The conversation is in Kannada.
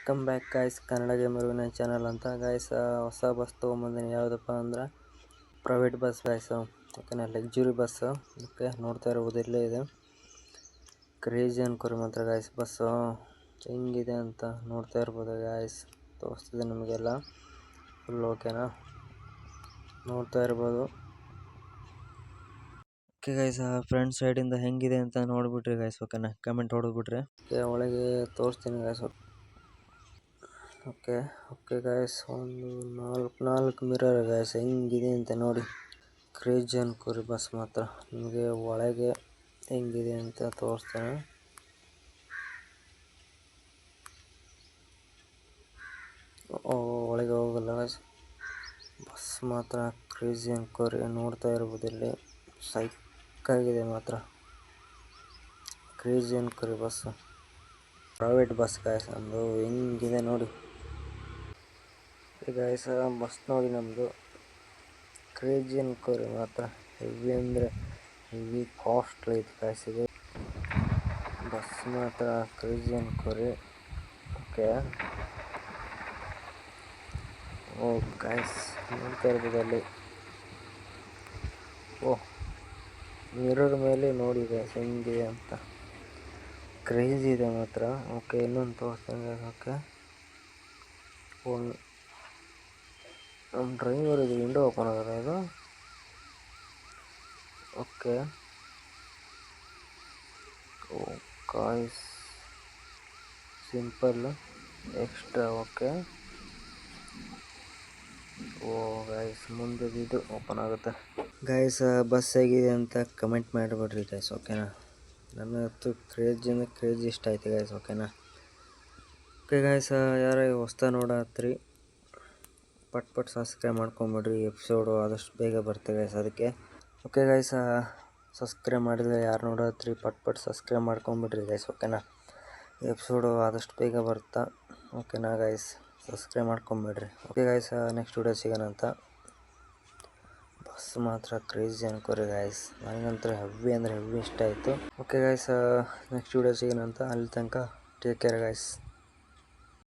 Welcome back guys, Kannada gamer Vinay channel ಅಂತ ಗಾಯ್ಸ್. ಹೊಸ ಬಸ್ ತೊಗೊಂಬಂದಿನಿ. ಯಾವುದಪ್ಪ ಅಂದ್ರೆ ಪ್ರೈವೇಟ್ ಬಸ್ ಗಾಯ್ಸ್. ಓಕೆನಾ, ಲಕ್ಸುರಿ ಬಸ್. ಓಕೆ, ನೋಡ್ತಾ ಇರ್ಬೋದು ಇಲ್ಲೇ ಇದೆ. ಕ್ರೇಜಿ ಅನ್ಕೋರಿ ಮಾತ್ರ ಗಾಯ್ಸ್. ಬಸ್ಸು ಹೆಂಗಿದೆ ಅಂತ ನೋಡ್ತಾ ಇರ್ಬೋದು ಗಾಯ್ಸ್. ತೋರಿಸ್ತಿದೆ ನಿಮಗೆಲ್ಲ ಫುಲ್. ಓಕೆನಾ, ನೋಡ್ತಾ ಇರ್ಬೋದು. ಓಕೆ ಗೈಸ್, ಫ್ರಂಟ್ ಸೈಡಿಂದ ಹೆಂಗಿದೆ ಅಂತ ನೋಡಿಬಿಟ್ರಿ ಗೈಸ್. ಓಕೆನಾ, ಕಮೆಂಟ್ ಹೊಡೆದ್ಬಿಟ್ರಿ. ಒಳಗೆ ತೋರಿಸ್ತೀನಿ ಗೈಸ್. ಓಕೆ ಗಾಯ್ಸ್, ಒಂದು ನಾಲ್ಕು ಮಿರರ್ ಗಾಯ್ಸ್. ಹೆಂಗಿದೆ ಅಂತ ನೋಡಿ. ಕ್ರೇಜಿ ಅನ್ಕೋರಿ ಬಸ್ ಮಾತ್ರ. ನಿಮಗೆ ಒಳಗೆ ಹೆಂಗಿದೆ ಅಂತ ತೋರಿಸ್ತೇನೆ. ಒಳಗೆ ಹೋಗಲ್ಲ ಗಾಯ್ಸ್. ಬಸ್ ಮಾತ್ರ ಕ್ರೇಜಿ ಅನ್ಕೋರಿ. ನೋಡ್ತಾ ಇರ್ಬೋದು ಇಲ್ಲಿ. ಸೈಕಾಗಿದೆ ಮಾತ್ರ. ಕ್ರೇಜಿ ಅನ್ಕೋರಿ ಬಸ್. ಪ್ರೈವೇಟ್ ಬಸ್ ಗಾಯ್ಸ್ ನಮ್ಮದು. ಹೆಂಗಿದೆ ನೋಡಿ ಗಾಯ್ಸ್. ಬಸ್ ನೋಡಿ ನಮ್ಮದು. ಕ್ರೇಜಿ ಅನ್ಕೋರಿ ಮಾತ್ರ. ಹೆವಿ ಅಂದರೆ ಹೆವಿ ಕಾಸ್ಟ್ಲಿ ಐತೆ ಗಾಯ್ಸ್ ಇದು ಬಸ್ ಮಾತ್ರ. ಕ್ರೇಜಿ ಅನ್ಕೋರಿ. ಓಕೆ, ಗಾಯ್ಸ್ ನೋಡ್ತಾ ಇರ್ಬೋದು ಅಲ್ಲಿ. ಮಿರರ್ ಮೇಲೆ ನೋಡಿ ಗಾಯ್ಸ್ ಹೆಂಗಿದೆ ಅಂತ. ಕ್ರೇಜಿ ಇದೆ ಮಾತ್ರ. ಓಕೆ, ಇನ್ನೊಂದು ತೋರಿಸ್ತೇನೆ. ಓಕೆ, ನಮ್ಮ ಡ್ರೈವರ್ ಇದು ವಿಂಡೋ ಓಪನ್ ಆಗೋದ ಇದು. Okay guys, simple extra. Okay, guys ಮುಂದೆ ಇದು ಓಪನ್ ಆಗುತ್ತೆ ಗಾಯ್ಸ್. ಬಸ್ ಹೇಗಿದೆ ಅಂತ ಕಮೆಂಟ್ ಮಾಡಿಬಿಡ್ರಿ ಗಾಯ್ಸ್. ಓಕೆನಾ, ನನಗಂತೂ ಕ್ರೇಜಿ ಅಂದರೆ ಕ್ರೇಜಿ ಇಷ್ಟ ಆಯ್ತು ಗಾಯ್ಸ್. ಓಕೆನಾ. ಓಕೆ ಗಾಯ್ಸ್, ಯಾರು ಹೊಸ್ತಾ ನೋಡತ್ರಿ ಪಟ್ ಸಬ್ಸ್ಕ್ರೈಬ್ ಮಾಡ್ಕೊಂಬಿಡ್ರಿ. ಎಪಿಸೋಡು ಆದಷ್ಟು ಬೇಗ ಬರ್ತೇವೆ ಗಾಯ್ಸ್ ಅದಕ್ಕೆ. ಓಕೆ ಗಾಯ್ಸ್, ಸಬ್ಸ್ಕ್ರೈಬ್ ಮಾಡಿದರೆ ಯಾರು ನೋಡತ್ರಿ ಪಟ್ ಸಬ್ಸ್ಕ್ರೈಬ್ ಮಾಡ್ಕೊಂಬಿಡ್ರಿ ಗಾಯ್ಸ್. ಓಕೆನಾ, ಎಪಿಸೋಡು ಆದಷ್ಟು ಬೇಗ ಬರ್ತಾ. ಓಕೆನಾ ಗಾಯ್ಸ್, ಸಬ್ಸ್ಕ್ರೈಬ್ ಮಾಡ್ಕೊಂಬಿಡ್ರಿ. ಓಕೆ ಗಾಯ್ಸ್, ನೆಕ್ಸ್ಟ್ ವಿಡಿಯೋ ಸಿಗೋಣ ಅಂತ. ಬಸ್ ಮಾತ್ರ ಕ್ರೇಜಿ ಅನ್ಕೋರಿ ಗಾಯ್ಸ್. ನನಗಂತೂ ಹೆವಿ ಅಂದರೆ ಹೆವಿ ಇಷ್ಟ ಆಯಿತು. ಓಕೆ ಗಾಯ್ಸ್, ನೆಕ್ಸ್ಟ್ ವಿಡಿಯೋ ಸಿಗೋಣ ಅಂತ. ಅಲ್ಲಿ ತನಕ ಟೇಕ್ ಕೇರ್ ಗಾಯ್ಸ್.